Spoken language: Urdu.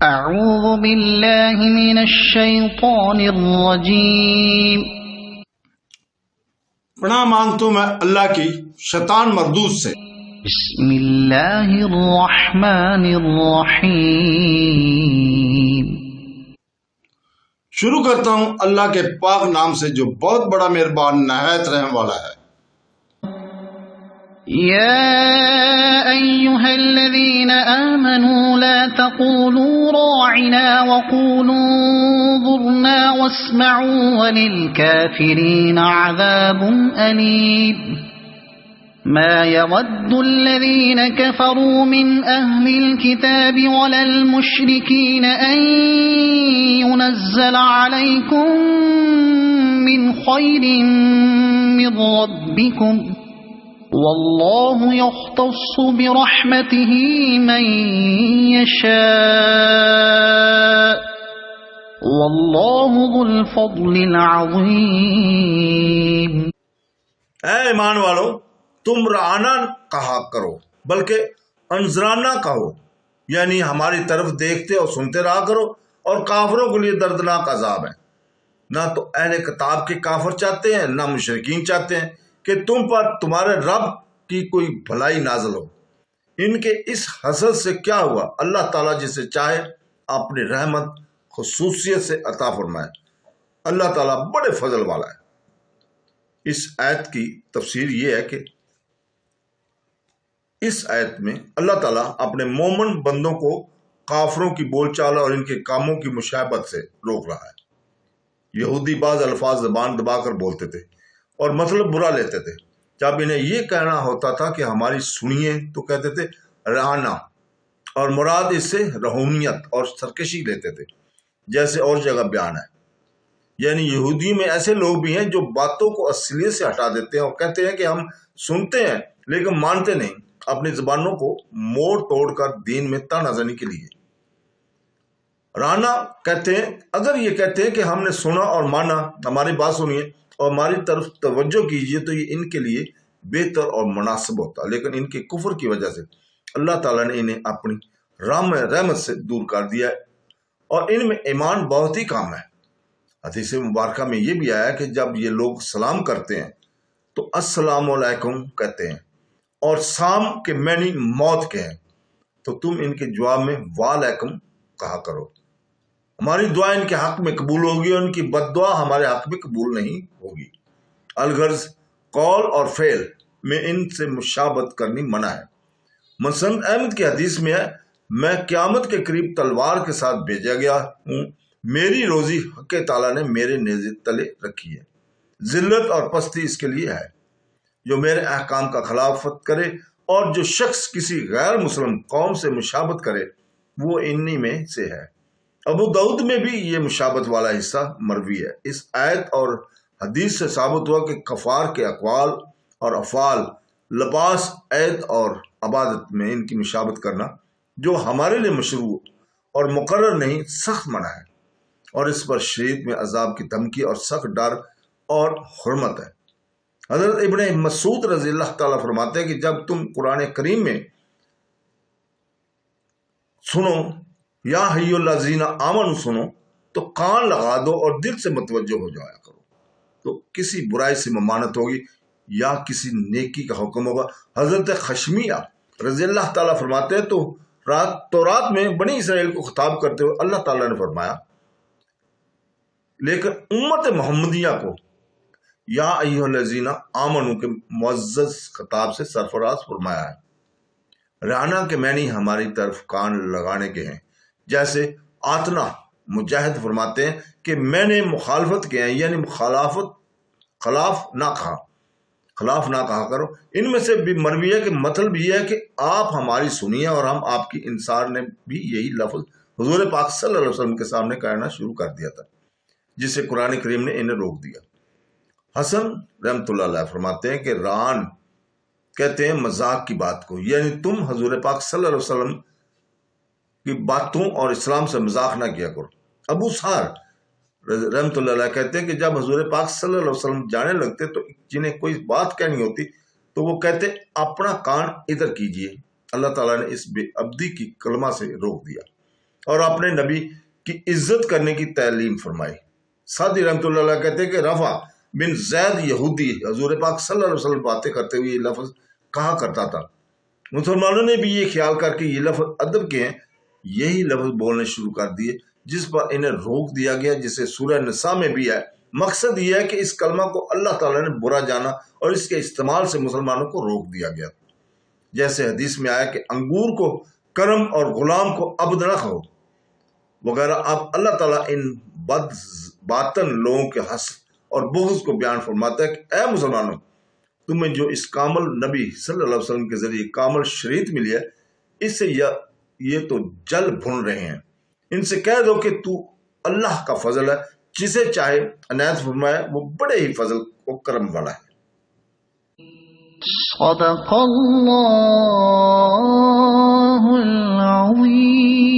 اعوذ باللہ من الشیطان الرجیم۔ پناہ مانگتا ہوں میں اللہ کی شیطان مردود سے۔ بسم اللہ الرحمن الرحیم۔ شروع کرتا ہوں اللہ کے پاک نام سے جو بہت بڑا مہربان نہایت رحم والا ہے۔ یا ایہا الذین آمنوا لا تقولوا راعنا وقولوا انظرنا واسمعوا وللکافرین عذاب ألیم۔ ما يود الذين كفروا من أهل الكتاب ولا المشركين أن ينزل عليكم من خير من ربكم والله يختص برحمته من يشاء والله ذو الفضل العظيم۔ اے ایمان والو، تم رعانا کہا کرو بلکہ انظرانہ کہو، یعنی ہماری طرف دیکھتے اور سنتے رہا کرو، اور کافروں کے لیے دردناک عذاب ہے۔ نہ تو اہل کتاب کے کافر چاہتے ہیں نہ مشرکین چاہتے ہیں کہ تم پر تمہارے رب کی کوئی بھلائی نازل ہو۔ ان کے اس حسد سے کیا ہوا؟ اللہ تعالیٰ جسے چاہے اپنی رحمت خصوصیت سے عطا فرمائے۔ اللہ تعالیٰ بڑے فضل والا ہے۔ اس آیت کی تفسیر یہ ہے کہ اس آیت میں اللہ تعالیٰ اپنے مومن بندوں کو کافروں کی بول چال اور ان کے کاموں کی مشابہت سے روک رہا ہے۔ یہودی بعض الفاظ زبان دبا کر بولتے تھے اور مطلب برا لیتے تھے۔ جب انہیں یہ کہنا ہوتا تھا کہ ہماری سنیے تو کہتے تھے رعانا، اور مراد اس سے رحومیت اور سرکشی لیتے تھے، جیسے اور جگہ بیان ہے۔ یعنی یہودیوں میں ایسے لوگ بھی ہیں جو باتوں کو اصلیت سے ہٹا دیتے ہیں اور کہتے ہیں کہ ہم سنتے ہیں لیکن مانتے نہیں، اپنی زبانوں کو موڑ توڑ کر دین میں طعنہ زنی کے لیے۔ رانا کہتے ہیں، اگر یہ کہتے ہیں کہ ہم نے سنا اور مانا، ہماری بات سنیے اور ہماری طرف توجہ کیجیے، تو یہ ان کے لیے بہتر اور مناسب ہوتا، لیکن ان کے کفر کی وجہ سے اللہ تعالیٰ نے انہیں اپنی رحمت سے دور کر دیا ہے، اور ان میں ایمان بہت ہی کم ہے۔ حدیث مبارکہ میں یہ بھی آیا کہ جب یہ لوگ سلام کرتے ہیں تو السلام علیکم کہتے ہیں، اور سام کے معنی موت کے ہیں، تو تم ان کے جواب میں وعلیکم کہا کرو۔ ہماری دعا ان کے حق میں قبول ہوگی اور ان کی بد دعا ہمارے حق میں قبول نہیں ہوگی۔ الغرض قول اور فعل میں ان سے مشابہت کرنی منع ہے۔ مسند احمد کی حدیث میں ہے، میں قیامت کے قریب تلوار کے ساتھ بھیجا گیا ہوں، میری روزی حق تعالیٰ نے میرے نیزے تلے رکھی ہے، ذلت اور پستی اس کے لیے ہے جو میرے احکام کا خلافت کرے، اور جو شخص کسی غیر مسلم قوم سے مشابہت کرے وہ انہی میں سے ہے۔ ابو داؤد میں بھی یہ مشابہت والا حصہ مروی ہے۔ اس آیت اور حدیث سے ثابت ہوا کہ کفار کے اقوال اور افعال، لباس، عید اور عبادت میں ان کی مشابہت کرنا جو ہمارے لیے مشروع اور مقرر نہیں، سخت منع ہے، اور اس پر شریعت میں عذاب کی دھمکی اور سخت ڈر اور حرمت ہے۔ حضرت ابن مسعود رضی اللہ تعالیٰ فرماتے ہیں کہ جب تم قرآن کریم میں سنو یا حی الذین آمنوا سنو تو کان لگا دو اور دل سے متوجہ ہو جایا کرو، تو کسی برائی سے ممانعت ہوگی یا کسی نیکی کا حکم ہوگا۔ حضرت خشمیہ رضی اللہ تعالیٰ فرماتے ہیں تو رات میں بنی اسرائیل کو خطاب کرتے ہوئے اللہ تعالیٰ نے فرمایا، لیکن امت محمدیہ کو یا ایھا الذین آمنوا کے معزز خطاب سے سرفراز فرمایا ہے۔ رعنا کے معنی ہماری طرف کان لگانے کے ہیں، جیسے آتنا مجاہد فرماتے ہیں کہ میں نے مخالفت کے ہیں، یعنی خلاف نہ کہا کرو۔ ان میں سے بھی مروی ہے کہ مطلب یہ ہے کہ آپ ہماری سنیے، اور ہم آپ کی۔ انصار نے بھی یہی لفظ حضور پاک صلی اللہ علیہ وسلم کے سامنے کہنا شروع کر دیا تھا، جسے قرآن کریم نے انہیں روک دیا۔ حسن رحمۃ اللہ علیہ فرماتے ہیں کہ رعان کہتے ہیں مذاق کی بات کو، یعنی تم حضور پاک صلی اللہ علیہ وسلم کی باتوں اور اسلام سے مذاق نہ کیا کرو۔ ابو سار رحمۃ اللہ علیہ کہتے ہیں کہ جب حضور پاک صلی اللہ علیہ وسلم جانے لگتے تو جنہیں کوئی بات کہنی ہوتی تو وہ کہتے اپنا کان ادھر کیجئے۔ اللہ تعالیٰ نے اس بے ابدی کی کلمہ سے روک دیا۔ اور اپنے نبی کی عزت کرنے کی تعلیم فرمائی۔ سعدی رحمۃ اللہ علیہ کہتے ہیں کہ رفع بن زید یہودی حضور پاک صلی اللہ علیہ وسلم باتیں کرتے ہوئے یہ لفظ کہا کرتا تھا۔ مسلمانوں نے بھی یہ خیال کر کے یہ لفظ ادب کے ہیں یہی لفظ بولنے شروع کر دیے، جس پر انہیں روک دیا گیا، جسے سورہ نساء میں بھی ہے۔ مقصد یہ ہے کہ اس کلمہ کو اللہ تعالیٰ نے برا جانا اور اس کے استعمال سے مسلمانوں کو روک دیا گیا، جیسے حدیث میں آیا کہ انگور کو کرم اور غلام کو عبد نہ کہو وغیرہ۔ اب اللہ تعالیٰ ان بد باطن لوگوں کے حسد اور بغض کو بیان فرماتا ہے کہ اے مسلمانوں، تمہیں جو اس کامل نبی صلی اللہ علیہ وسلم کے ذریعے کامل شریعت ملی ہے، اس سے یہ تو جل بھن رہے ہیں۔ ان سے کہہ دو کہ تو اللہ کا فضل ہے، جسے چاہے عنایت فرمائے، وہ بڑے ہی فضل و کرم والا ہے۔ صدق اللہ العظیم۔